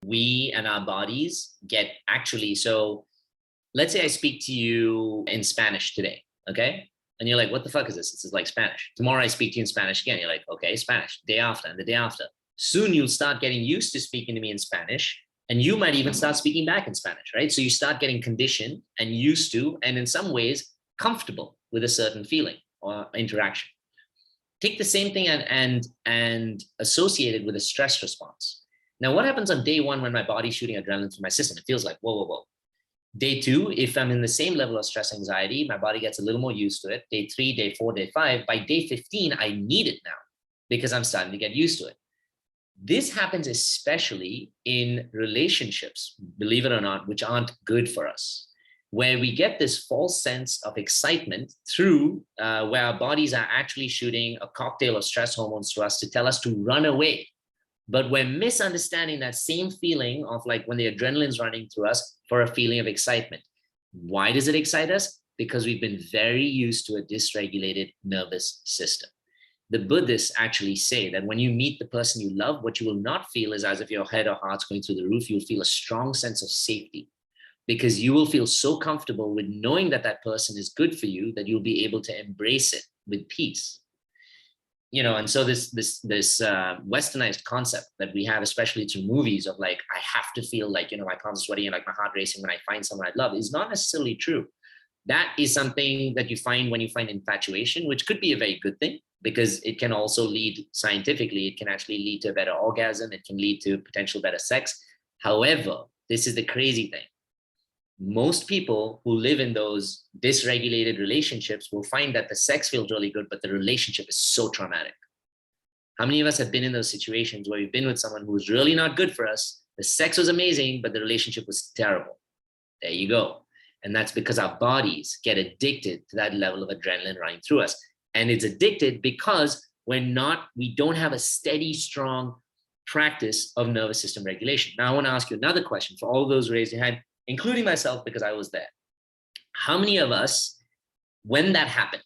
we and our bodies get actually, so let's say I speak to you in Spanish today, okay? And you're like, what the fuck is this? This is like Spanish. Tomorrow I speak to you in Spanish again. You're like, okay, Spanish. Day after and the day after. Soon you'll start getting used to speaking to me in Spanish, and you might even start speaking back in Spanish, right? So you start getting conditioned and used to, and in some ways, comfortable with a certain feeling or interaction. Take the same thing and associate it with a stress response. Now, what happens on day one when my body's shooting adrenaline through my system? It feels like, whoa, whoa, whoa. Day two, if I'm in the same level of stress anxiety, my body gets a little more used to it. Day 3, day 4, day 5, by day 15, I need it now because I'm starting to get used to it. This happens especially in relationships, believe it or not, which aren't good for us, where we get this false sense of excitement through where our bodies are actually shooting a cocktail of stress hormones to us to tell us to run away. But we're misunderstanding that same feeling of like when the adrenaline's running through us for a feeling of excitement. Why does it excite us? Because we've been very used to a dysregulated nervous system. The Buddhists actually say that when you meet the person you love, what you will not feel is as if your head or heart's going through the roof. You'll feel a strong sense of safety because you will feel so comfortable with knowing that that person is good for you that you'll be able to embrace it with peace. You know, and so this westernized concept that we have, especially through movies, of like, I have to feel like, you know, my palms are sweaty and like my heart racing when I find someone I love, is not necessarily true. That is something that you find when you find infatuation, which could be a very good thing because it can also lead scientifically, it can actually lead to a better orgasm. It can lead to potential better sex. However, this is the crazy thing. Most people who live in those dysregulated relationships will find that the sex feels really good, but the relationship is so traumatic. How many of us have been in those situations where we've been with someone who was really not good for us? The sex was amazing, but the relationship was terrible. There you go. And that's because our bodies get addicted to that level of adrenaline running through us. And it's addicted because we don't have a steady, strong practice of nervous system regulation. Now, I want to ask you another question for all those raised your hand, including myself, because I was there. How many of us, when that happened,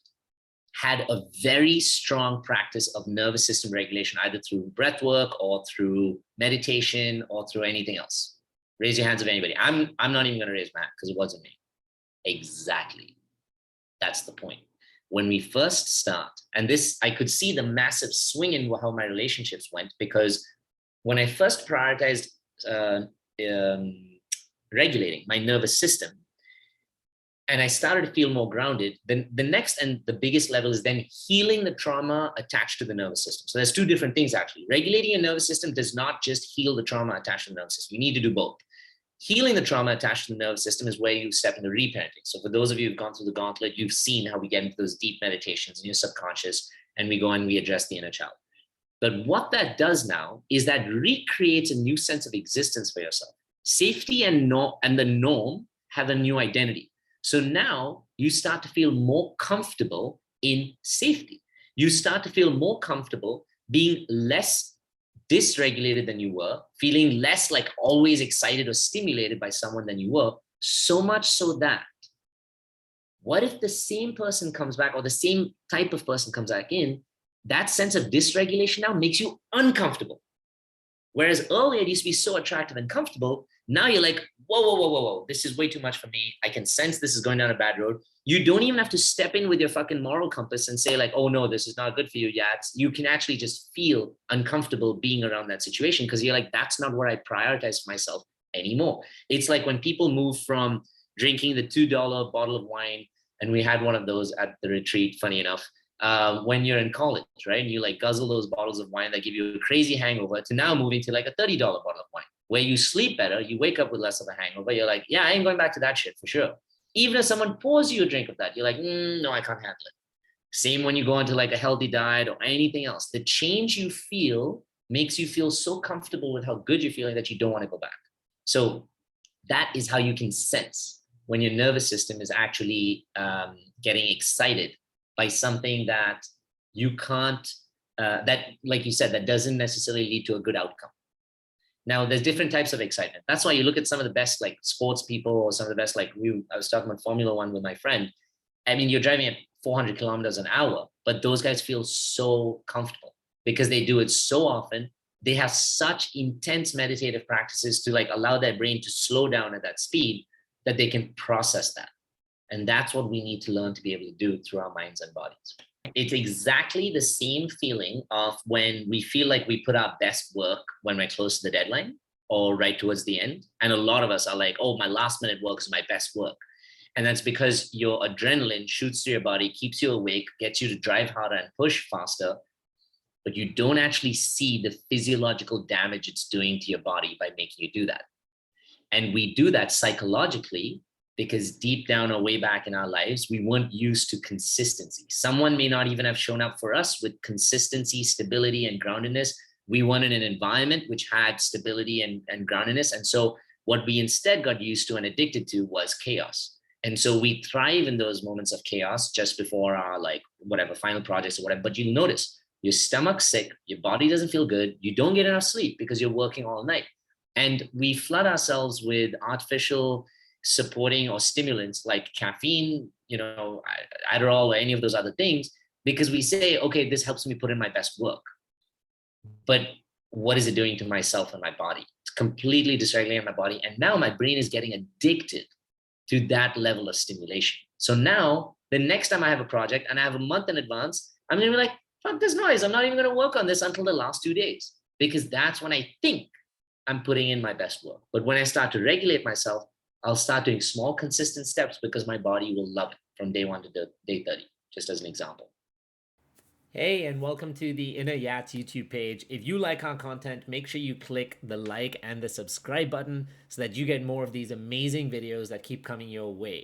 had a very strong practice of nervous system regulation, either through breath work or through meditation or through anything else? Raise your hands if anybody. I'm not even going to raise my hand because it wasn't me. Exactly. That's the point. When we first start, and this, I could see the massive swing in how my relationships went, because when I first prioritized regulating my nervous system, and I started to feel more grounded, then the next and the biggest level is then healing the trauma attached to the nervous system. So there's two different things actually. Regulating your nervous system does not just heal the trauma attached to the nervous system. You need to do both. Healing the trauma attached to the nervous system is where you step into reparenting. So for those of you who've gone through the Gauntlet, you've seen how we get into those deep meditations in your subconscious, and we go and we address the inner child. But what that does now is that recreates a new sense of existence for yourself. Safety and the norm have a new identity. So now you start to feel more comfortable in safety. You start to feel more comfortable being less dysregulated than you were, feeling less like always excited or stimulated by someone than you were, so much so that what if the same person comes back or the same type of person comes back in, that sense of dysregulation now makes you uncomfortable. Whereas earlier it used to be so attractive and comfortable. Now you're like, whoa, whoa, whoa, whoa, whoa. This is way too much for me. I can sense this is going down a bad road. You don't even have to step in with your fucking moral compass and say like, oh no, this is not good for you, Yats. You can actually just feel uncomfortable being around that situation because you're like, that's not what I prioritize for myself anymore. It's like when people move from drinking the $2 bottle of wine, and we had one of those at the retreat, funny enough, when you're in college, right? And you like guzzle those bottles of wine that give you a crazy hangover, to now moving to like a $30 bottle of wine, where you sleep better, you wake up with less of a hangover. You're like, yeah, I ain't going back to that shit for sure. Even if someone pours you a drink of that, you're like, no, I can't handle it. Same when you go into like a healthy diet or anything else. The change you feel makes you feel so comfortable with how good you're feeling that you don't want to go back. So that is how you can sense when your nervous system is actually getting excited by something that you can't, that, like you said, that doesn't necessarily lead to a good outcome. Now, there's different types of excitement. That's why you look at some of the best like sports people, or some of the best, like I was talking about Formula One with my friend. I mean, you're driving at 400 kilometers an hour, but those guys feel so comfortable because they do it so often. they have such intense meditative practices to like allow their brain to slow down at that speed that they can process that. And that's what we need to learn to be able to do through our minds and bodies. It's exactly the same feeling of when we feel like we put our best work when we're close to the deadline or right towards the end. And a lot of us are like, oh, my last minute work is my best work. And that's because your adrenaline shoots through your body, keeps you awake, gets you to drive harder and push faster, but you don't actually see the physiological damage it's doing to your body by making you do that. And we do that psychologically because deep down or way back in our lives, we weren't used to consistency. Someone may not even have shown up for us with consistency, stability, and groundedness. We wanted an environment which had stability and groundedness. And so what we instead got used to and addicted to was chaos. And so we thrive in those moments of chaos just before our like whatever final projects or whatever. But you'll notice your stomach's sick, your body doesn't feel good, you don't get enough sleep because you're working all night. And we flood ourselves with artificial supporting or stimulants like caffeine, Adderall or any of those other things, because we say, okay, this helps me put in my best work. But what is it doing to myself and my body? It's completely dysregulating my body. And now my brain is getting addicted to that level of stimulation. So now the next time I have a project and I have a month in advance, I'm going to be like, fuck this noise. I'm not even going to work on this until the last 2 days, because that's when I think I'm putting in my best work. But when I start to regulate myself, I'll start doing small, consistent steps because my body will love it from day 1 to day 30, just as an example. Hey, and welcome to the Inner Yats YouTube page. If you like our content, make sure you click the like and the subscribe button so that you get more of these amazing videos that keep coming your way.